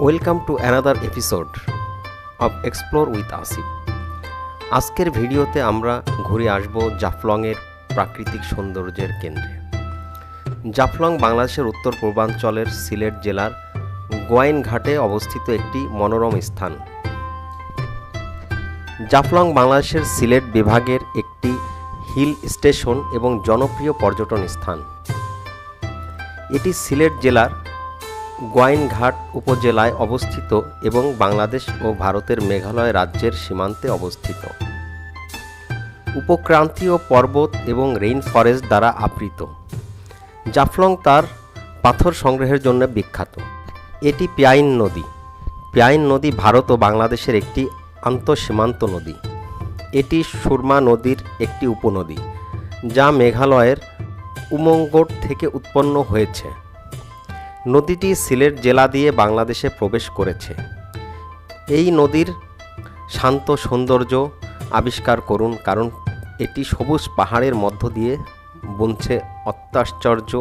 Welcome to another episode of explore with Asif. আজকের ভিডিওতে আমরা ঘুরে আসব জাফলংয়ের প্রাকৃতিক সৌন্দর্যের কেন্দ্রে। জাফলং বাংলাদেশের উত্তর পূর্বাঞ্চলের সিলেট জেলার গোয়াইনঘাটে অবস্থিত একটি মনোরম স্থান। জাফলং বাংলাদেশের সিলেট বিভাগের একটি হিল স্টেশন এবং জনপ্রিয় পর্যটন স্থান। এটি সিলেট জেলার গোয়াইনঘাট উপজেলায় অবস্থিত এবং বাংলাদেশ ও ভারতের মেঘালয় রাজ্যের সীমান্তে অবস্থিত। উপক্রান্তীয় পর্বত এবং রেইন ফরেস্ট দ্বারা আবৃত। জাফলং তার পাথর সংগ্রহের জন্য বিখ্যাত। এটি পিয়াইন নদী। পিয়াইন নদী ভারত ও বাংলাদেশের একটি আন্তঃসীমান্ত নদী। এটি সুরমা নদীর একটি উপনদী, যা মেঘালয়ের উমঙ্গট থেকে উৎপন্ন হয়েছে। নদীটি সিলেট জেলা দিয়ে বাংলাদেশে প্রবেশ করেছে। এই নদীর শান্ত সৌন্দর্য আবিষ্কার করুন, কারণ এটি সবুজ পাহাড়ের মধ্য দিয়ে বুনছে অত্যাশ্চর্য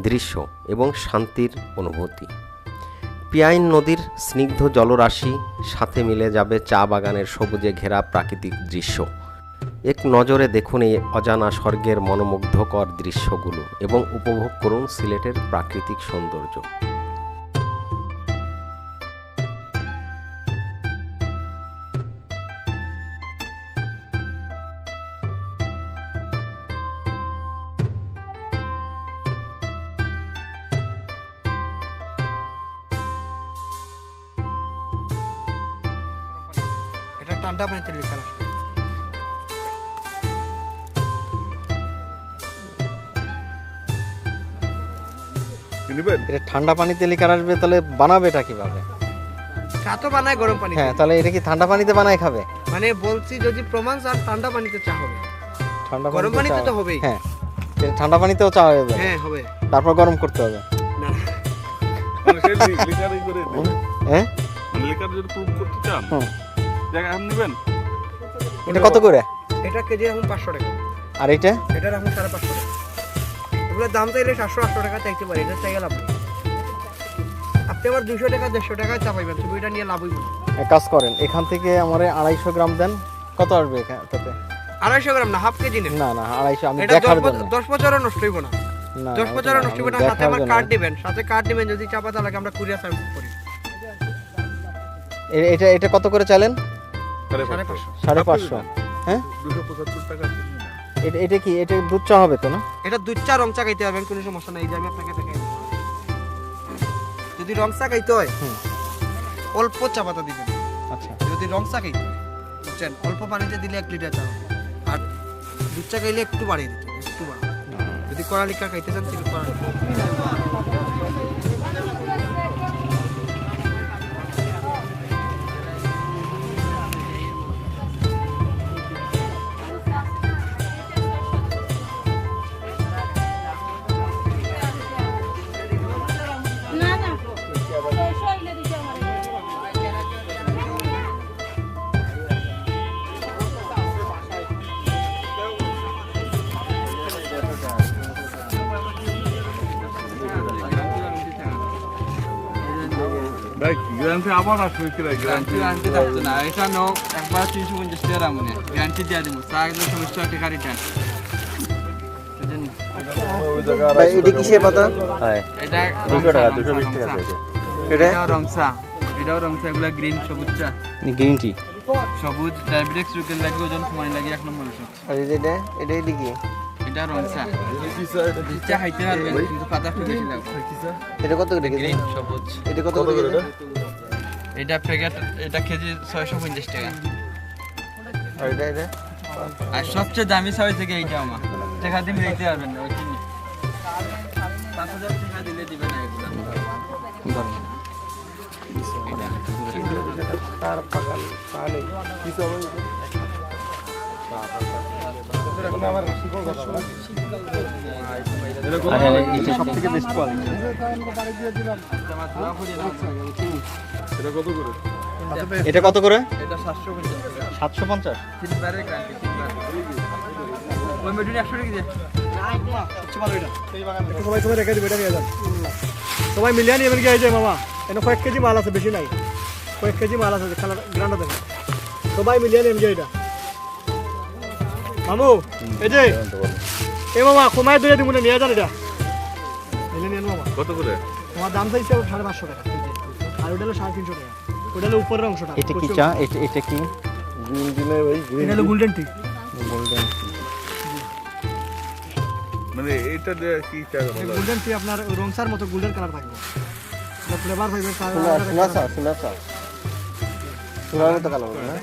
দৃশ্য এবং শান্তির অনুভূতি। পিয়াইন নদীর স্নিগ্ধ জলরাশি সাথে মিলে যাবে চা বাগানের সবুজে ঘেরা প্রাকৃতিক দৃশ্য। এক নজরে দেখুন এই অজানা স্বর্গের মনোমুগ্ধকর দৃশ্যগুলো এবং উপভোগ করুন সিলেটের প্রাকৃতিক সৌন্দর্য। এটা ঠান্ডা পানিতে লেখা আছে। এটা ঠান্ডা পানিতে লিকার আসবে, তাহলে বানাবে এটা কিভাবে? চা তো বানায় গরম পানিতে। হ্যাঁ, তাহলে এটা কি ঠান্ডা পানিতে বানায় খাবে? মানে বলছি যদি প্রমাণ আর ঠান্ডা পানিতে চা হবে। ঠান্ডা গরম পানিতে তো হবেই। হ্যাঁ, এটা ঠান্ডা পানিতেও চা হয়ে যাবে। হ্যাঁ হবে। তারপর গরম করতে হবে। না মানে সেই লিকারই করে দেন। হ্যাঁ, মানে লিকার যদি প্রুভ করতে চান জায়গা আপনি নেবেন। এটা কত করে? এটা কেজি এখন 500 টাকা। আর এটা এটার এখন 550 টাকা। এগুলোর দাম চাইলে 700-800 টাকা চাইতে পারে, এটা চাইলে লাভ নেই। আপনি আবার 200 টাকা 150 টাকা চা পাইবেন, তুমি এটা নিয়ে লাভ হইব না। এক কাজ করেন, এখান থেকে আমারে 250 গ্রাম দেন। কত আসবে এখানে? 250 গ্রাম না, হাফ কেজি নেন। না না, 250 আমি এটা দেখার জন্য। 10 বছরও নষ্ট হইব না। না 10 বছরও নষ্ট হইব না। সাথে আমার কার্ড দিবেন, সাথে কার্ড দিবেন। যদি চা পাতা লাগে আমরা কুরিয়ার সার্ভিস করি। এটা এটা কত করে চাইলেন? 550। 550। হ্যাঁ, 275 টাকা। এটা এটা কি? এটা দুধ চা হবে তো না? এটা দুধ চা রং চা খাইতে হবে, কোনো সমস্যা নাই। এই যে আমি আপনাকে দেখাই। যদি রং চা খাইতে হয় অল্প চা পাতা দিবেন। আচ্ছা, যদি রং চা খাইতে হয়, বুঝছেন, অল্প পানিতে দিলে 1 লিটার চা হবে। আর দুধ চা খাইলে একটু বাড়িয়ে দিতে হবে, একটু বাড়িয়ে। যদি কড়া লিকা খাইতে চান তাহলে কড়া লিকা। ভাই গ্যারান্টি আবার আসবে কি গ্যারান্টি? গ্যারান্টি থাকতো না। এটা নো একবার 350 টাকা রামুনে গ্যারান্টি দিয়ে দিব। চা একদম সমস্যা টাকা রিটার্ন। ভাই এটা কিসের পাতা? এটা 200 টাকা, 220 টাকা আছে। এটা এটাও রংসা, এটাও রংসা। এগুলা গ্রিন সবুজ চা, গ্রিন টি। সবুজ ডায়াবেটিক্স রোগের লাগে ওজন সময় লাগে 1 নম্বর ওষুধ। আর এটা এটা কি? এটা রংসা। চা খাইতে পারবেন কিন্তু পাতা একটু বেশি লাগবে। এটা কত করে কেজি? গ্রিন সবুজ। এটা কত করে কেজি? এটা প্যাকেট, এটা কেজি 650 টাকা। আর এটা এটা আর সবচেয়ে দামি চা হইছে এইটা আমার। টাকা দিয়ে নিতে পারবেন না, ওই কিনে 5000 টাকা দিলে দিবেন না এগুলা। ধরুন। তার পাকাল পানি কিছু হবে না। আমার শিকড় কথা বলা। এটা সবথেকে বেস্ট কোয়ালিটি। এটা কত করে? এটা কত করে? এটা 750 টাকা। 750। তিনবারের গ্যারান্টি। ওই মেডিন 100 টাকা দিয়ে। সবাই রেখে দিবে, এটা নিয়ে যান। সবাই মিলিয়ে নিয়ে যাবেন কি এই যে মামা। এটা কয়েক কেজি মাল আছে, বেশি নাই, কয়েক কেজি মাল আছে, কালার গ্রান্ডা দেবে সবাই মিলিয়ে নেন যে এটা মামু এই যে এ মামা কমায় দিয়ে দিব না, নিয়ে যান এটা নিলে নেন মামা। কত করে? তোমার দাম চাইছে 550 টাকা, আর ওটা হলো 350 টাকা, ওটা হলো উপরের অংশটা। এটা কি চা? এটা কি এটা হলো গোল্ডেন টি। গোল্ডেন? মানে এটা দিয়ে কি চা ভালো লাগে? গোল্ডেন টি আপনার রংসার মতো গোল্ডেন কালার থাকবে, ফ্লেভার পাইবে। সোনা চা সোনার মতো কালার না?